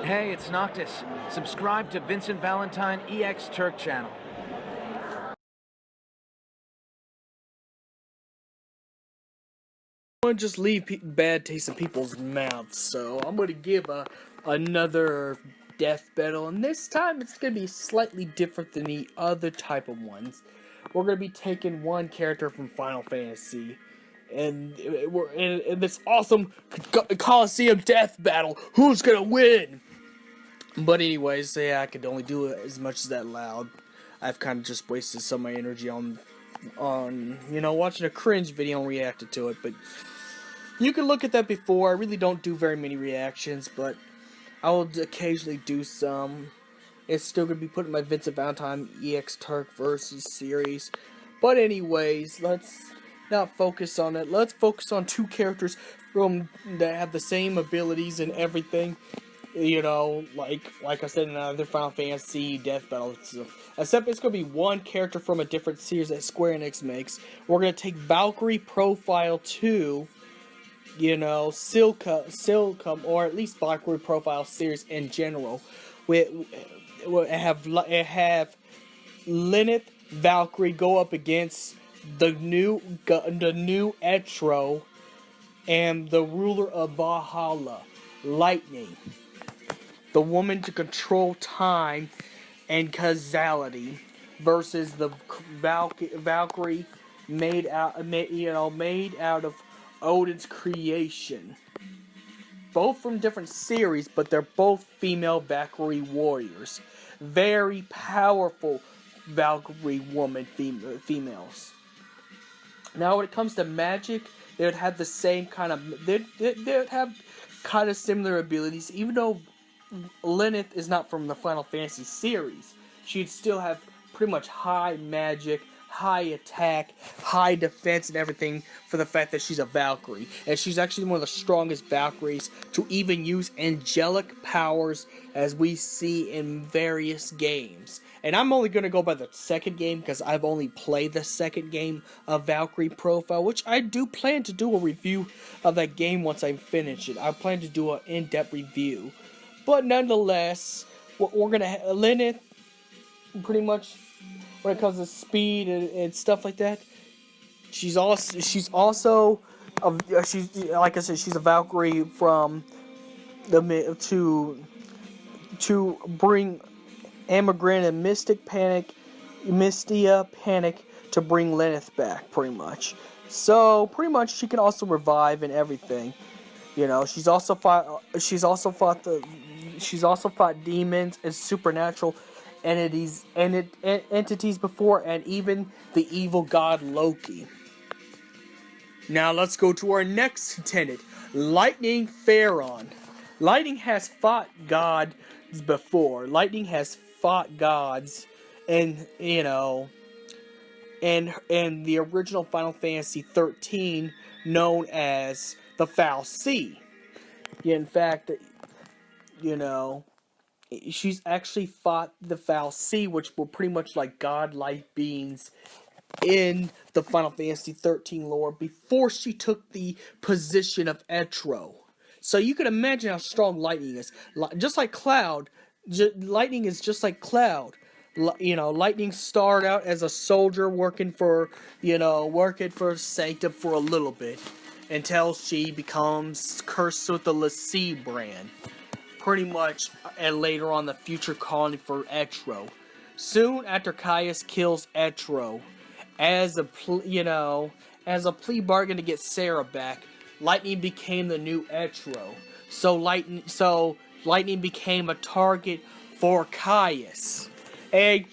Hey, it's Noctis. Subscribe to Vincent Valentine EX Turk channel. I want to just leave bad taste in people's mouths, so I'm going to give another death battle, and this time it's going to be slightly different than the other type of ones. We're going to be taking one character from Final Fantasy, and we're in this awesome Coliseum death battle. Who's going to win? But anyways, yeah, I could only do it as much as that loud. I've kind of just wasted some of my energy on watching a cringe video and reacted to it, but you can look at that before. I really don't do very many reactions, but I will occasionally do some. It's still going to be put in my Vincent Valentine EX Turk versus series. But anyways, let's not focus on it. Let's focus on two characters that have the same abilities and everything. You know, like I said in another Final Fantasy death battle. Except it's going to be one character from a different series that Square Enix makes. We're going to take Valkyrie Profile 2, you know, Silcum, or at least Valkyrie Profile series in general. We have Leneath Valkyrie go up against the new Etro and the ruler of Valhalla, Lightning. The woman to control time and causality versus the Valkyrie made out of Odin's creation. Both from different series, but they're both female Valkyrie warriors. Very powerful Valkyrie woman females. Now, when it comes to magic, they would have the same kind of. They would have kind of similar abilities, even though Leneath is not from the Final Fantasy series. She'd still have pretty much high magic, high attack, high defense, and everything for the fact that she's a Valkyrie. And she's actually one of the strongest Valkyries to even use angelic powers as we see in various games. And I'm only going to go by the second game because I've only played the second game of Valkyrie Profile, which I do plan to do a review of that game once I finish it. I plan to do an in-depth review. But nonetheless, we're going to Leneath, pretty much, when it comes to speed and stuff like that, she's also like I said, she's a Valkyrie from the to bring Emigrant and Mystia Panic to bring Leneath back, pretty much. So pretty much she can also revive and everything. You know, she's also fought demons and supernatural entities before, and even the evil god Loki. Now let's go to our next contender, Lightning Pharaon. Lightning has fought gods before. Lightning has fought gods, and you know, in the original Final Fantasy 13, known as the Foul Sea. In fact, you know, she's actually fought the Foul Sea, which were pretty much like godlike beings in the Final Fantasy 13 lore before she took the position of Etro. So you can imagine how strong Lightning is. Just like Cloud, Lightning is just like Cloud. You know, Lightning started out as a soldier working for Sanctum for a little bit, until she becomes cursed with the Lassie brand. Pretty much, and later on the future colony for Etro. Soon after Caius kills Etro, as a plea bargain to get Sarah back, Lightning became the new Etro. So Lightning became a target for Caius. And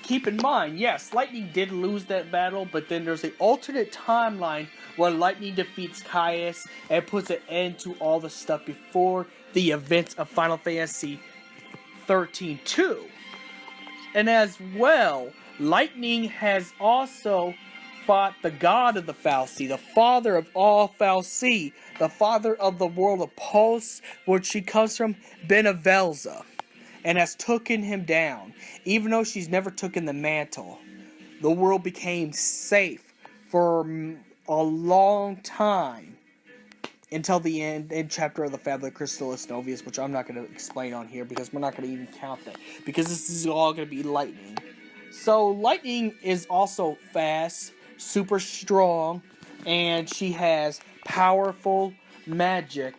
keep in mind, yes, Lightning did lose that battle, but then there's an alternate timeline where Lightning defeats Caius and puts an end to all the stuff before the events of Final Fantasy 13-2. And as well, Lightning has also fought the god of the Foul Sea, the father of all Foul Sea, the father of the world of Pulse, where she comes from, Benevelza, and has taken him down. Even though she's never taken the mantle, the world became safe for a long time. until the end chapter of the Fabula Crystallis Novius, which I'm not going to explain on here because we're not going to even count that, because this is all going to be lightning. So lightning is also fast, super strong, and she has powerful magic.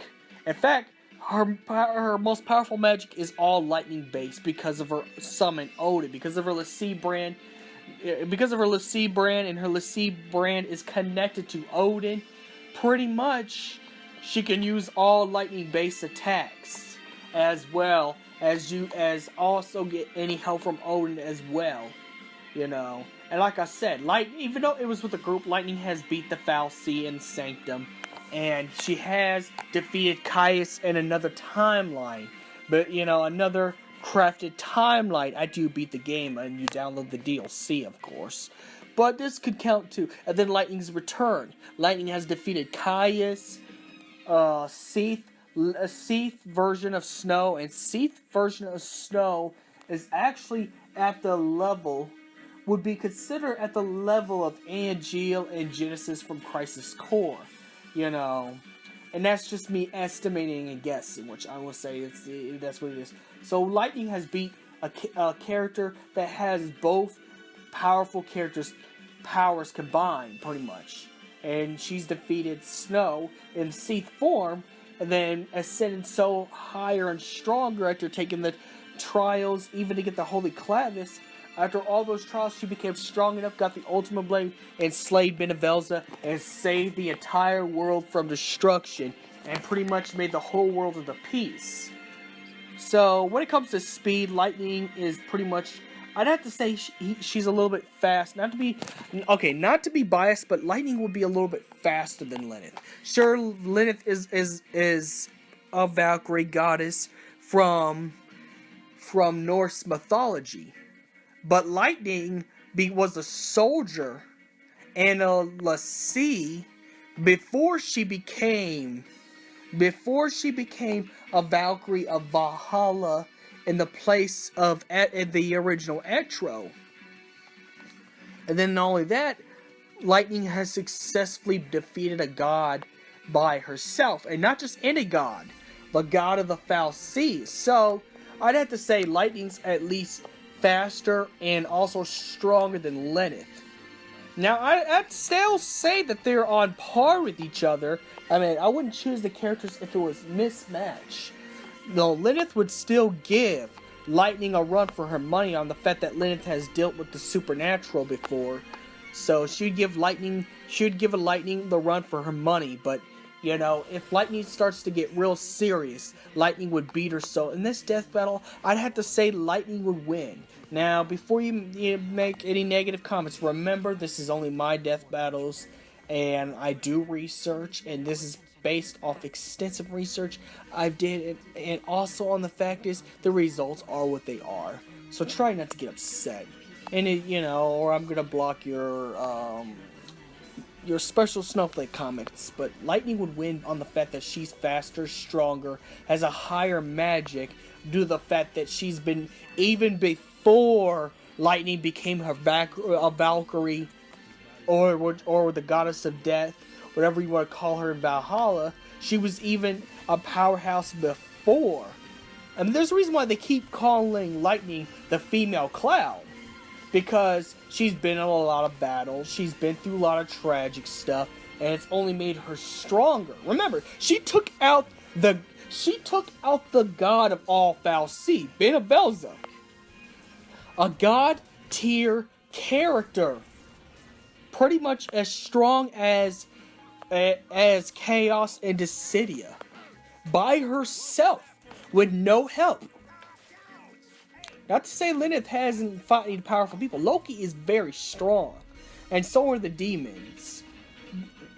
In fact, her most powerful magic is all lightning based because of her summon Odin, because of her Leneath brand. Because of her Leneath brand, and her Leneath brand is connected to Odin, pretty much she can use all lightning based attacks, as well as also get any help from Odin as well, you know. And like I said, even though it was with a group, Lightning has beat the Valkyrie in Sanctum, and she has defeated Caius in another timeline, but you know, another crafted timeline. I do beat the game, and you download the DLC, of course. But this could count too. And then Lightning's return. Lightning has defeated Caius, Seath version of Snow, and Seath version of Snow is actually at the level, would be considered at the level of Angel and Genesis from Crisis Core, you know. And that's just me estimating and guessing, which I will say that's what it is. So Lightning has beat a character that has both powerful characters' powers combined, pretty much. And she's defeated Snow in Seath form, and then ascended so higher and stronger after taking the trials, even to get the Holy Clavis. After all those trials, she became strong enough, got the Ultimate Blade, and slayed Benevelza, and saved the entire world from destruction, and pretty much made the whole world into peace. So, when it comes to speed, Lightning is pretty much, I'd have to say she's a little bit fast. Not to be biased, but Lightning would be a little bit faster than Leneath. Sure, Leneath is a Valkyrie goddess from Norse mythology. But Lightning was a soldier and a Leneath before she became a Valkyrie of Valhalla in the place of the original Etro. And then not only that, Lightning has successfully defeated a god by herself, and not just any god, the god of the foul seas. So I'd have to say Lightning's at least faster and also stronger than Leneath. Now, I'd still say that they're on par with each other. I mean, I wouldn't choose the characters if it was mismatch. No, Leneath would still give Lightning a run for her money on the fact that Leneath has dealt with the supernatural before. So she'd give Lightning the run for her money, but you know, if Lightning starts to get real serious, Lightning would beat her. So in this death battle, I'd have to say Lightning would win. Now, before you make any negative comments, remember this is only my death battles, and I do research, and this is based off extensive research I've did, and also on the fact is the results are what they are. So try not to get upset, and or I'm gonna block your special snowflake comments. But Lightning would win on the fact that she's faster, stronger, has a higher magic due to the fact that she's been, even before Lightning became a Valkyrie or the goddess of death, whatever you want to call her in Valhalla, she was even a powerhouse before. And there's a reason why they keep calling Lightning the female Cloud. Because she's been in a lot of battles, she's been through a lot of tragic stuff, and it's only made her stronger. Remember, she took out the god of all foul sea, Benevelza. A god tier character. Pretty much as strong as Chaos and Dissidia. By herself, with no help. Not to say Leneath hasn't fought any powerful people. Loki is very strong. And so are the demons.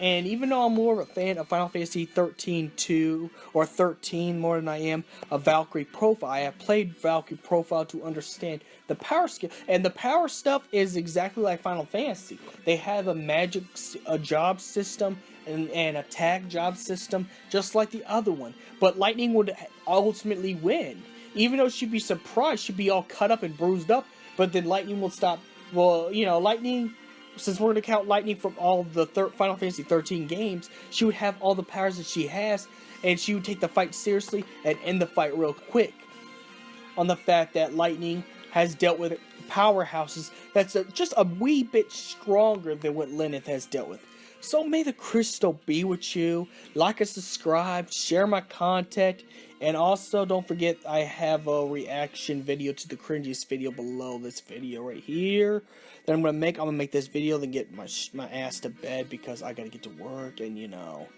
And even though I'm more of a fan of Final Fantasy 13-2 or 13 more than I am a Valkyrie profile, I have played Valkyrie profile to understand the power skill. And the power stuff is exactly like Final Fantasy. They have a job system and attack job system just like the other one. But Lightning would ultimately win. Even though she'd be surprised, she'd be all cut up and bruised up, but then Lightning will stop. Well, Lightning since we're going to count Lightning from all the Final Fantasy 13 games, she would have all the powers that she has, and she would take the fight seriously and end the fight real quick. On the fact that Lightning has dealt with powerhouses that's just a wee bit stronger than what Leneath has dealt with. So may the crystal be with you. Like and subscribe, share my content, and also don't forget I have a reaction video to the cringiest video below this video right here that I'm gonna make. I'm gonna make this video, then get my ass to bed because I gotta get to work, and you know,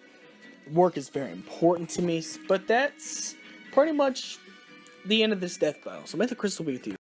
work is very important to me. But that's pretty much the end of this death battle. So may the crystal be with you.